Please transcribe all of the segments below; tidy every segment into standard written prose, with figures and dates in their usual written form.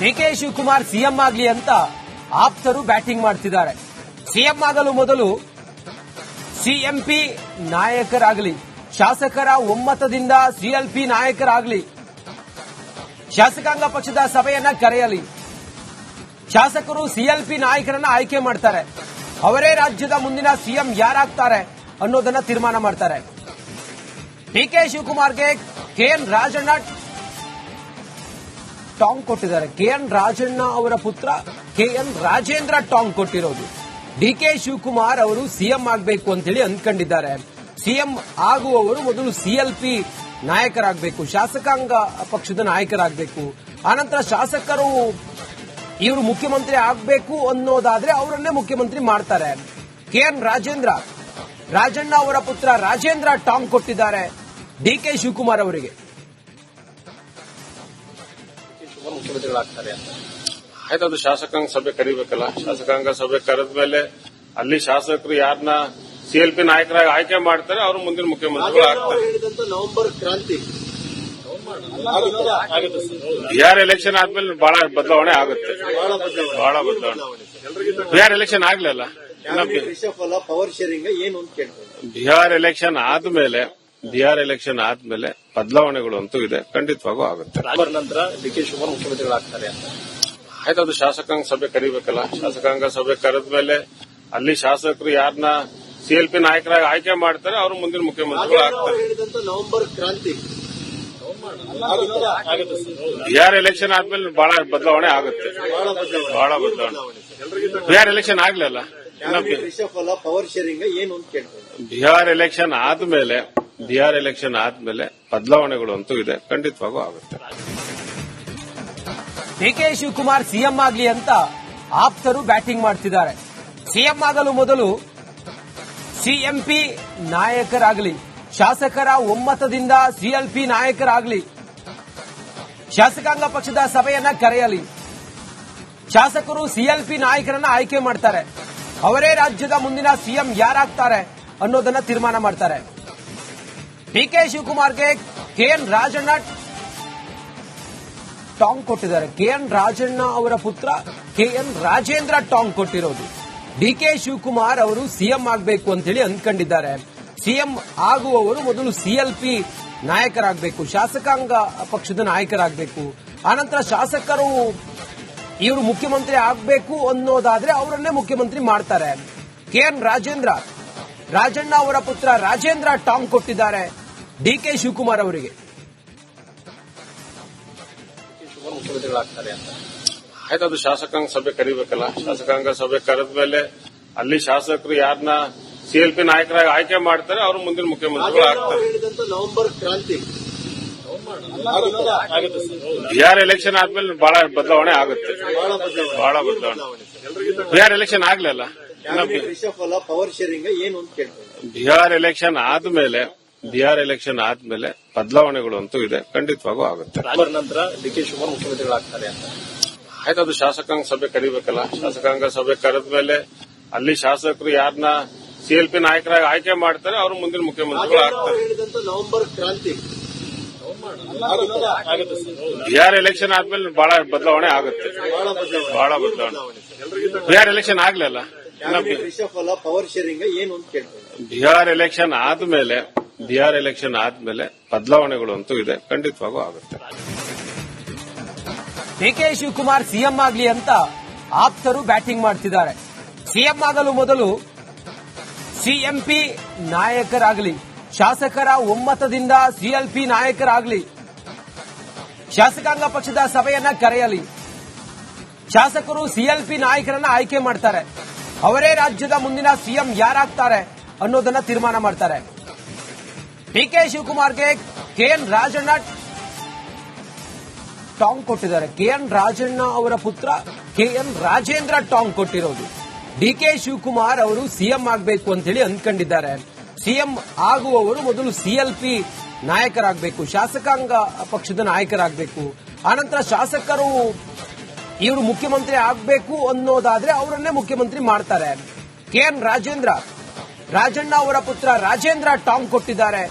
DK Shivakumar CM ಆಗಲಿ ಅಂತ ಆಪ್ತರು ಬ್ಯಾಟಿಂಗ್ ಮಾಡ್ತಿದ್ದಾರೆ. ಸಿಎಂ ಆಗಲು ಮೊದಲು ಸಿಎಂಪಿ ನಾಯಕರಾಗಲಿ, ಶಾಸಕರ ಒಮ್ಮತದಿಂದ ಸಿಎಲ್ಪಿ ನಾಯಕರಾಗಲಿ, ಶಾಸಕಾಂಗ ಪಕ್ಷದ ಸಭೆಯನ್ನ ಕರೆಯಲಿ, ಶಾಸಕರು ಸಿಎಲ್ಪಿ ನಾಯಕರನ್ನ ಆಯ್ಕೆ ಮಾಡ್ತಾರೆ. ಅವರೇ ರಾಜ್ಯದ ಮುಂದಿನ ಸಿಎಂ ಯಾರಾಗ್ತಾರೆ ಅನ್ನೋದನ್ನ ತೀರ್ಮಾನ ಮಾಡ್ತಾರೆ. ಡಿಕೆ ಶಿವಕುಮಾರ್ಗೆ ಕೆಎನ್ ರಾಜಣ್ಣ ಟಾಂಗ್ ಕೊಟ್ಟಿದ್ದಾರೆ. ಕೆಎನ್ ರಾಜಣ್ಣ ಅವರ ಪುತ್ರ ಕೆಎನ್ ರಾಜೇಂದ್ರ ಟಾಂಗ್ ಕೊಟ್ಟಿರೋದು. ಡಿಕೆ ಶಿವಕುಮಾರ್ ಅವರು ಸಿಎಂ ಆಗಬೇಕು ಅಂತೇಳಿ ಅಂದ್ಕೊಂಡಿದ್ದಾರೆ. ಸಿಎಂ ಆಗುವವರು ಮೊದಲು ಸಿಎಲ್ಪಿ ನಾಯಕರಾಗಬೇಕು, ಶಾಸಕಾಂಗ ಪಕ್ಷದ ನಾಯಕರಾಗಬೇಕು. ಆನಂತರ ಶಾಸಕರು ಇವರು ಮುಖ್ಯಮಂತ್ರಿ ಆಗಬೇಕು ಅನ್ನೋದಾದ್ರೆ ಅವರನ್ನೇ ಮುಖ್ಯಮಂತ್ರಿ ಮಾಡ್ತಾರೆ. ಕೆಎನ್ ರಾಜಣ್ಣ ಅವರ ಪುತ್ರ ರಾಜೇಂದ್ರ ಟಾಂಗ್ ಕೊಟ್ಟಿದ್ದಾರೆ ಡಿಕೆ ಶಿವಕುಮಾರ್ ಅವರಿಗೆ. ಮುಖ್ಯಮಂತ್ರಿಗಳಾಗ್ತಾರೆ ಆಯ್ತು, ಅದು ಶಾಸಕಾಂಗ ಸಭೆ ಕರಿಬೇಕಲ್ಲ. ಶಾಸಕಾಂಗ ಸಭೆ ಕರೆದ ಮೇಲೆ ಅಲ್ಲಿ ಶಾಸಕರು ಯಾರನ್ನ ಸಿಎಲ್ಪಿ ನಾಯಕರಾಗಿ ಆಯ್ಕೆ ಮಾಡ್ತಾರೆ, ಅವರು ಮುಂದಿನ ಮುಖ್ಯಮಂತ್ರಿಗಳು ಆಗ್ತಾರೆ. ನವೆಂಬರ್ ಕ್ರಾಂತಿ ಬಿಹಾರ್ ಎಲೆಕ್ಷನ್ ಆದ್ಮೇಲೆ ಬಹಳ ಬದಲಾವಣೆ ಆಗುತ್ತೆ. ಬಹಳ ಬದಲಾವಣೆ. ಬಿಹಾರ್ ಎಲೆಕ್ಷನ್ ಆಗ್ಲಿಲ್ಲ, ಪವರ್ ಶೇರಿಂಗ್ ಏನು ಅಂತ ಕೇಳ್ತಾರೆ. ಬಿಹಾರ್ ಎಲೆಕ್ಷನ್ ಆದ್ಮೇಲೆ ಬದಲಾವಣೆಗಳು ಅಂತೂ ಇದೆ, ಖಂಡಿತವಾಗೂ ಆಗುತ್ತೆ. ನಂತರ ಡಿಕೆ ಶಿವಕುಮಾರ್ ಮುಖ್ಯಮಂತ್ರಿಗಳಾಗ್ತಾರೆ ಆಯ್ತು, ಅದು ಶಾಸಕಾಂಗ ಸಭೆ ಕರಿಬೇಕಲ್ಲ. ಶಾಸಕಾಂಗ ಸಭೆ ಕರೆದ ಮೇಲೆ ಅಲ್ಲಿ ಶಾಸಕರು ಯಾರನ್ನ ಸಿಎಲ್ಪಿ ನಾಯಕರಾಗಿ ಆಯ್ಕೆ ಮಾಡ್ತಾರೆ, ಅವರು ಮುಂದಿನ ಮುಖ್ಯಮಂತ್ರಿಗಳು ಆಗ್ತಾರೆ. ನವೆಂಬರ್ ಕ್ರಾಂತಿ ಬಿಹಾರ್ ಎಲೆಕ್ಷನ್ ಆದ್ಮೇಲೆ ಬಹಳ ಬದಲಾವಣೆ ಆಗುತ್ತೆ. ಬಹಳ ಬದಲಾವಣೆ. ಬಿಹಾರ್ ಎಲೆಕ್ಷನ್ ಆಗ್ಲಿಲ್ಲ, ಪವರ್ ಶೇರಿಂಗ್ ಏನು ಅಂತ ಕೇಳ್ತಾರೆ. ಬಿಹಾರ್ ಎಲೆಕ್ಷನ್ ಆದ್ಮೇಲೆ ಬದಲಾವಣೆಗಳು ಅಂತೂ ಇದೆ, ಖಂಡಿತವಾಗೂ ಆಗುತ್ತೆ. ಡಿಕೆ ಶಿವಕುಮಾರ್ ಸಿಎಂ ಆಗಲಿ ಅಂತ ಆಪ್ತರು ಬ್ಯಾಟಿಂಗ್ ಮಾಡ್ತಿದ್ದಾರೆ. ಸಿಎಂ ಆಗಲು ಮೊದಲು ಸಿಎಂಪಿ ನಾಯಕರಾಗಲಿ, ಶಾಸಕರ ಒಮ್ಮತದಿಂದ ಸಿಎಲ್ಪಿ ನಾಯಕರಾಗಲಿ, ಶಾಸಕಾಂಗ ಪಕ್ಷದ ಸಭೆಯನ್ನ ಕರೆಯಲಿ, ಶಾಸಕರು ಸಿಎಲ್ಪಿ ನಾಯಕರನ್ನ ಆಯ್ಕೆ ಮಾಡ್ತಾರೆ. ಅವರೇ ರಾಜ್ಯದ ಮುಂದಿನ ಸಿಎಂ ಯಾರಾಗ್ತಾರೆ ಅನ್ನೋದನ್ನ ತೀರ್ಮಾನ ಮಾಡ್ತಾರೆ. ಡಿಕೆ ಶಿವಕುಮಾರ್ಗೆ ಕೆಎನ್ ರಾಜಣ್ಣ ಟಾಂಗ್ ಕೊಟ್ಟಿದ್ದಾರೆ. ಕೆಎನ್ ರಾಜಣ್ಣ ಅವರ ಪುತ್ರ ಕೆಎನ್ ರಾಜೇಂದ್ರ ಟಾಂಗ್ ಕೊಟ್ಟಿರೋದು. ಡಿಕೆ ಶಿವಕುಮಾರ್ ಅವರು ಸಿಎಂ ಆಗಬೇಕು ಅಂತೇಳಿ ಅಂದ್ಕೊಂಡಿದ್ದಾರೆ. ಸಿಎಂ ಆಗುವವರು ಮೊದಲು ಸಿಎಲ್ಪಿ ನಾಯಕರಾಗಬೇಕು, ಶಾಸಕಾಂಗ ಪಕ್ಷದ ನಾಯಕರಾಗಬೇಕು. ಆನಂತರ ಶಾಸಕರು ಇವರು ಮುಖ್ಯಮಂತ್ರಿ ಆಗಬೇಕು ಅನ್ನೋದಾದ್ರೆ ಅವರನ್ನೇ ಮುಖ್ಯಮಂತ್ರಿ ಮಾಡ್ತಾರೆ. ಕೆಎನ್ ರಾಜಣ್ಣ ಅವರ ಪುತ್ರ ರಾಜೇಂದ್ರ ಟಾಂಗ್ ಕೊಟ್ಟಿದ್ದಾರೆ ಡಿಕೆ ಶಿವಕುಮಾರ್ ಅವರಿಗೆ. ಮುಖ್ಯಮಂತ್ರಿಗಳಾಗ್ತಾರೆ ಆಯ್ತು, ಅದು ಶಾಸಕಾಂಗ ಸಭೆ ಕರಿಬೇಕಲ್ಲ. ಶಾಸಕಾಂಗ ಸಭೆ ಕರೆದ ಮೇಲೆ ಅಲ್ಲಿ ಶಾಸಕರು ಯಾರನ್ನ ಸಿಎಲ್ಪಿ ನಾಯಕರಾಗಿ ಆಯ್ಕೆ ಮಾಡ್ತಾರೆ, ಅವರು ಮುಂದಿನ ಮುಖ್ಯಮಂತ್ರಿಗಳು ಆಗ್ತಾರೆ. ನವೆಂಬರ್ ಕ್ರಾಂತಿ ಬಿಹಾರ್ ಎಲೆಕ್ಷನ್ ಆದ್ಮೇಲೆ ಬಹಳ ಬದಲಾವಣೆ ಆಗುತ್ತೆ. ಬಹಳ ಬದಲಾವಣೆ. ಬಿಹಾರ್ ಎಲೆಕ್ಷನ್ ಆಗ್ಲಿಲ್ಲ, ಪವರ್ ಶೇರಿಂಗ್ ಏನು ಅಂತ ಕೇಳ್ತಾರೆ. ಬಿಹಾರ್ ಎಲೆಕ್ಷನ್ ಆದ್ಮೇಲೆ ಬದಲಾವಣೆಗಳು ಅಂತೂ ಇದೆ, ಖಂಡಿತವಾಗೂ ಆಗುತ್ತೆ. ನಂತರ ಡಿಕೆ ಶಿವಕುಮಾರ್ ಮುಖ್ಯಮಂತ್ರಿಗಳಾಗ್ತಾರೆ ಆಯ್ತು, ಅದು ಶಾಸಕಾಂಗ ಸಭೆ ಕರಿಬೇಕಲ್ಲ. ಶಾಸಕಾಂಗ ಸಭೆ ಕರೆದ ಮೇಲೆ ಅಲ್ಲಿ ಶಾಸಕರು ಯಾರನ್ನ ಸಿಎಲ್ಪಿ ನಾಯಕರಾಗಿ ಆಯ್ಕೆ ಮಾಡ್ತಾರೆ, ಅವರು ಮುಂದಿನ ಮುಖ್ಯಮಂತ್ರಿಗಳು ಆಗ್ತಾರೆ. ನವೆಂಬರ್ ಕ್ರಾಂತಿ ಬಿಹಾರ್ ಎಲೆಕ್ಷನ್ ಆದ್ಮೇಲೆ ಬಹಳ ಬದಲಾವಣೆ ಆಗುತ್ತೆ. ಬಹಳ ಬದಲಾವಣೆ. ಬಿಹಾರ್ ಎಲೆಕ್ಷನ್ ಆಗ್ಲಿಲ್ಲ, ಪವರ್ ಶೇರಿಂಗ್ ಏನು ಅಂತ ಕೇಳ್ತಾರೆ. ಬಿಹಾರ್ ಎಲೆಕ್ಷನ್ ಆದ್ಮೇಲೆ ಬದಲಾವಣೆಗಳು ಅಂತೂ ಇದೆ, ಖಂಡಿತವಾಗೂ ಆಗುತ್ತೆ. ಡಿಕೆ ಶಿವಕುಮಾರ್ ಸಿಎಂ ಆಗಲಿ ಅಂತ ಆಪ್ತರು ಬ್ಯಾಟಿಂಗ್ ಮಾಡ್ತಿದ್ದಾರೆ. ಸಿಎಂ ಆಗಲು ಮೊದಲು ಸಿಎಂಪಿ ನಾಯಕರಾಗಲಿ, ಶಾಸಕರ ಒಮ್ಮತದಿಂದ ಸಿಎಲ್ಪಿ ನಾಯಕರಾಗಲಿ, ಶಾಸಕಾಂಗ ಪಕ್ಷದ ಸಭೆಯನ್ನ ಕರೆಯಲಿ, ಶಾಸಕರು ಸಿಎಲ್ಪಿ ನಾಯಕರನ್ನ ಆಯ್ಕೆ ಮಾಡ್ತಾರೆ. ಅವರೇ ರಾಜ್ಯದ ಮುಂದಿನ ಸಿಎಂ ಯಾರಾಗ್ತಾರೆ ಅನ್ನೋದನ್ನ ತೀರ್ಮಾನ ಮಾಡ್ತಾರೆ. ಡಿಕೆ ಶಿವಕುಮಾರ್ಗೆ ಕೆಎನ್ ರಾಜಣ್ಣ ಟಾಂಗ್ ಕೊಟ್ಟಿದ್ದಾರೆ. ಕೆಎನ್ ರಾಜಣ್ಣ ಅವರ ಪುತ್ರ ಕೆಎನ್ ರಾಜೇಂದ್ರ ಟಾಂಗ್ ಕೊಟ್ಟಿರೋದು. ಡಿಕೆ ಶಿವಕುಮಾರ್ ಅವರು ಸಿಎಂ ಆಗಬೇಕು ಅಂತೇಳಿ ಅಂದ್ಕೊಂಡಿದ್ದಾರೆ. ಸಿಎಂ ಆಗುವವರು ಮೊದಲು ಸಿಎಲ್ಪಿ ನಾಯಕರಾಗಬೇಕು, ಶಾಸಕಾಂಗ ಪಕ್ಷದ ನಾಯಕರಾಗಬೇಕು. ಆನಂತರ ಶಾಸಕರು ಇವರು ಮುಖ್ಯಮಂತ್ರಿ ಆಗಬೇಕು ಅನ್ನೋದಾದ್ರೆ ಅವರನ್ನೇ ಮುಖ್ಯಮಂತ್ರಿ ಮಾಡ್ತಾರೆ. ಕೆಎನ್ ರಾಜಣ್ಣ ಅವರ ಪುತ್ರ ರಾಜೇಂದ್ರ ಟಾಂಗ್ ಕೊಟ್ಟಿದ್ದಾರೆ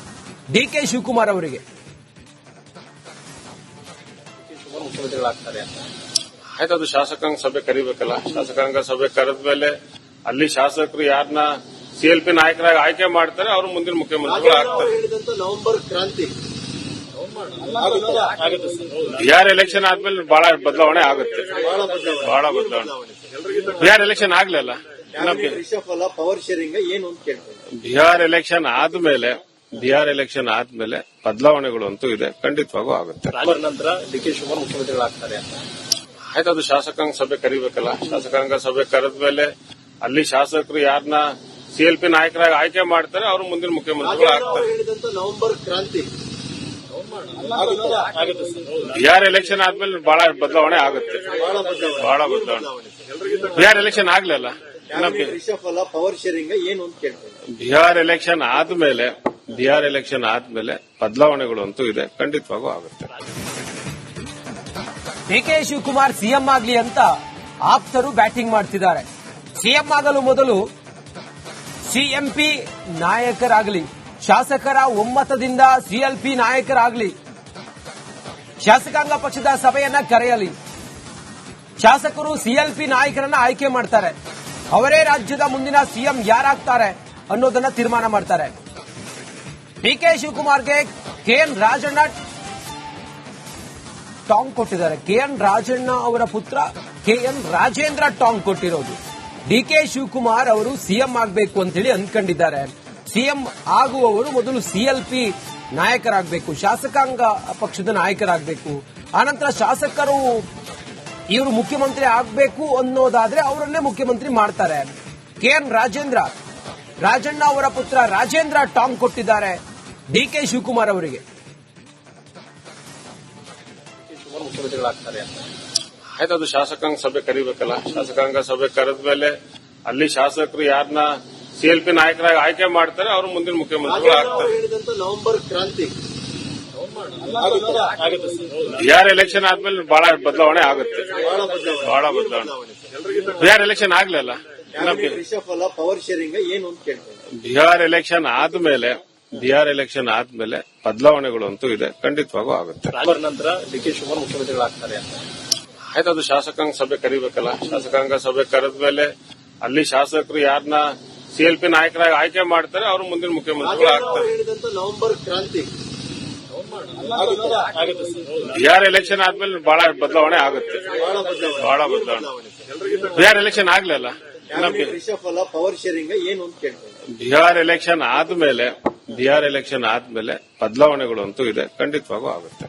ಡಿಕೆ ಶಿವಕುಮಾರ್ ಅವರಿಗೆ. ಮುಖ್ಯಮಂತ್ರಿಗಳಾಗ್ತಾರೆ ಆಯ್ತು, ಅದು ಶಾಸಕಾಂಗ ಸಭೆ ಕರಿಬೇಕಲ್ಲ. ಶಾಸಕಾಂಗ ಸಭೆ ಕರೆದ ಮೇಲೆ ಅಲ್ಲಿ ಶಾಸಕರು ಯಾರನ್ನ ಸಿಎಲ್ಪಿ ನಾಯಕರಾಗಿ ಆಯ್ಕೆ ಮಾಡ್ತಾರೆ, ಅವರು ಮುಂದಿನ ಮುಖ್ಯಮಂತ್ರಿಗಳು ಆಗ್ತಾರೆ. ಹೇಳಿದಂತ ನವೆಂಬರ್ ಕ್ರಾಂತಿ ಬಿಹಾರ್ ಎಲೆಕ್ಷನ್ ಆದ್ಮೇಲೆ ಬಹಳ ಬದಲಾವಣೆ ಆಗುತ್ತೆ. ಬಹಳ ಬದಲಾವಣೆ. ಬಿಹಾರ್ ಎಲೆಕ್ಷನ್ ಆಗ್ಲಿಲ್ಲ. ರಿಷಫಲ ಪವರ್ ಶೇರಿಂಗ್ ಏನು ಅಂತ ಕೇಳ್ತಾರೆ. ಬಿಹಾರ್ ಎಲೆಕ್ಷನ್ ಆದ್ಮೇಲೆ ಬದಲಾವಣೆಗಳು ಅಂತೂ ಇದೆ, ಖಂಡಿತವಾಗೂ ಆಗುತ್ತೆ. ನಂತರ ಡಿ.ಕೆ. ಶಿವಕುಮಾರ್ ಮುಖ್ಯಮಂತ್ರಿಗಳಾಗ್ತಾರೆ ಅಂತ. ಆಯ್ತು, ಅದು ಶಾಸಕಾಂಗ ಸಭೆ ಕರಿಬೇಕಲ್ಲ. ಶಾಸಕಾಂಗ ಸಭೆ ಕರೆದ ಮೇಲೆ ಅಲ್ಲಿ ಶಾಸಕರು ಯಾರನ್ನ ಸಿಎಲ್ಪಿ ನಾಯಕರಾಗಿ ಆಯ್ಕೆ ಮಾಡ್ತಾರೆ, ಅವರು ಮುಂದಿನ ಮುಖ್ಯಮಂತ್ರಿಗಳು ಆಗ್ತಾರೆ. ಹೇಳಿದಂತ ನವೆಂಬರ್ ಕ್ರಾಂತಿ ಬಿಹಾರ್ ಎಲೆಕ್ಷನ್ ಆದ್ಮೇಲೆ ಬಹಳ ಬದಲಾವಣೆ ಆಗುತ್ತೆ. ಬಹಳ ಬದಲಾವಣೆ. ಬಿಹಾರ್ ಎಲೆಕ್ಷನ್ ಆಗ್ಲಿಲ್ಲ. ರಿಷಫಲ ಪವರ್ ಶೇರಿಂಗ್ ಏನು ಅಂತ ಕೇಳ್ತಾರೆ. ಬಿಹಾರ್ ಎಲೆಕ್ಷನ್ ಆದ್ಮೇಲೆ ಬದಲಾವಣೆಗಳು ಅಂತೂ ಇದೆ, ಖಂಡಿತವಾಗೂ ಆಗುತ್ತೆ. ಡಿಕೆ ಶಿವಕುಮಾರ್ ಸಿಎಂ ಆಗ್ಲಿ ಅಂತ ಆಪ್ತರು ಬ್ಯಾಟಿಂಗ್ ಮಾಡ್ತಿದ್ದಾರೆ. ಸಿಎಂ ಆಗಲು ಮೊದಲು ಸಿಎಂಪಿ ನಾಯಕರಾಗಲಿ, ಶಾಸಕರ ಒಮ್ಮತದಿಂದ ಸಿಎಲ್ಪಿ ನಾಯಕರಾಗಲಿ, ಶಾಸಕಾಂಗ ಪಕ್ಷದ ಸಭೆಯನ್ನ ಕರೆಯಲಿ, ಶಾಸಕರು ಸಿಎಲ್ಪಿ ನಾಯಕರನ್ನ ಆಯ್ಕೆ ಮಾಡ್ತಾರೆ. ಅವರೇ ರಾಜ್ಯದ ಮುಂದಿನ ಸಿಎಂ ಯಾರಾಗ್ತಾರೆ ಅನ್ನೋದನ್ನ ತೀರ್ಮಾನ ಮಾಡ್ತಾರೆ. ಡಿಕೆ ಶಿವಕುಮಾರ್ಗೆ ಕೆಎನ್ ರಾಜಣ್ಣ ಟಾಂಗ್ ಕೊಟ್ಟಿದ್ದಾರೆ. ಕೆಎನ್ ರಾಜಣ್ಣ ಅವರ ಪುತ್ರ ಕೆಎನ್ ರಾಜೇಂದ್ರ ಟಾಂಗ್ ಕೊಟ್ಟಿರೋದು. ಡಿಕೆ ಶಿವಕುಮಾರ್ ಅವರು ಸಿಎಂ ಆಗಬೇಕು ಅಂತೇಳಿ ಅಂದ್ಕೊಂಡಿದ್ದಾರೆ. ಸಿಎಂ ಆಗುವವರು ಮೊದಲು ಸಿಎಲ್ಪಿ ನಾಯಕರಾಗಬೇಕು, ಶಾಸಕಾಂಗ ಪಕ್ಷದ ನಾಯಕರಾಗಬೇಕು. ಆನಂತರ ಶಾಸಕರು ಇವರು ಮುಖ್ಯಮಂತ್ರಿ ಆಗಬೇಕು ಅನ್ನೋದಾದ್ರೆ ಅವರನ್ನೇ ಮುಖ್ಯಮಂತ್ರಿ ಮಾಡ್ತಾರೆ. ಕೆಎನ್ ರಾಜಣ್ಣ ಅವರ ಪುತ್ರ ರಾಜೇಂದ್ರ ಟಾಂಗ್ ಕೊಟ್ಟಿದ್ದಾರೆ ಡಿಕೆ ಶಿವಕುಮಾರ್ ಅವರಿಗೆ. ಮುಖ್ಯಮಂತ್ರಿಗಳಾಗ್ತಾರೆ ಅಂತ. ಆಯ್ತು, ಅದು ಶಾಸಕಾಂಗ ಸಭೆ ಕರಿಬೇಕಲ್ಲ. ಶಾಸಕಾಂಗ ಸಭೆ ಕರೆದ ಮೇಲೆ ಅಲ್ಲಿ ಶಾಸಕರು ಯಾರನ್ನ ಸಿಎಲ್ಪಿ ನಾಯಕರಾಗಿ ಆಯ್ಕೆ ಮಾಡ್ತಾರೆ, ಅವರು ಮುಂದಿನ ಮುಖ್ಯಮಂತ್ರಿಗಳು ಆಗ್ತಾರೆ. ಹೇಳಿದಂತ ನವೆಂಬರ್ ಕ್ರಾಂತಿ ಬಿಹಾರ್ ಎಲೆಕ್ಷನ್ ಆದ್ಮೇಲೆ ಬಹಳ ಬದಲಾವಣೆ ಆಗುತ್ತೆ. ಬಹಳ ಬದಲಾವಣೆ. ಬಿಹಾರ್ ಎಲೆಕ್ಷನ್ ಆಗ್ಲಿಲ್ಲ. ರಿಷಫಲ ಪವರ್ ಶೇರಿಂಗ್ ಏನು ಅಂತ ಕೇಳ್ತಾರೆ. ಬಿಹಾರ್ ಎಲೆಕ್ಷನ್ ಆದ್ಮೇಲೆ ಬದಲಾವಣೆಗಳು ಅಂತೂ ಇದೆ, ಖಂಡಿತವಾಗೂ ಆಗುತ್ತೆ. ನಂತರ ಡಿ.ಕೆ. ಶಿವಕುಮಾರ್ ಮುಖ್ಯಮಂತ್ರಿಗಳಾಗ್ತಾರೆ ಅಂತ. ಆಯ್ತು, ಅದು ಶಾಸಕಾಂಗ ಸಭೆ ಕರಿಬೇಕಲ್ಲ. ಶಾಸಕಾಂಗ ಸಭೆ ಕರೆದ ಮೇಲೆ ಅಲ್ಲಿ ಶಾಸಕರು ಯಾರನ್ನ ಸಿಎಲ್ಪಿ ನಾಯಕರಾಗಿ ಆಯ್ಕೆ ಮಾಡ್ತಾರೆ, ಅವರು ಮುಂದಿನ ಮುಖ್ಯಮಂತ್ರಿಗಳು ಆಗ್ತಾರೆ. ಹೇಳಿದಂತ ನವೆಂಬರ್ ಕ್ರಾಂತಿ ಬಿಹಾರ್ ಎಲೆಕ್ಷನ್ ಆದ್ಮೇಲೆ ಬಹಳ ಬದಲಾವಣೆ ಆಗುತ್ತೆ. ಬಹಳ ಬದಲಾವಣೆ. ಬಿಹಾರ್ ಎಲೆಕ್ಷನ್ ಆಗ್ಲಿಲ್ಲ. ರಿಷಫಲ ಪವರ್ ಶೇರಿಂಗ್ ಏನು ಅಂತ ಕೇಳ್ತಾರೆ. ಬಿಹಾರ್ ಎಲೆಕ್ಷನ್ ಆದ್ಮೇಲೆ ಬದಲಾವಣೆಗಳು ಅಂತೂ ಇದೆ, ಖಂಡಿತವಾಗೂ ಆಗುತ್ತೆ.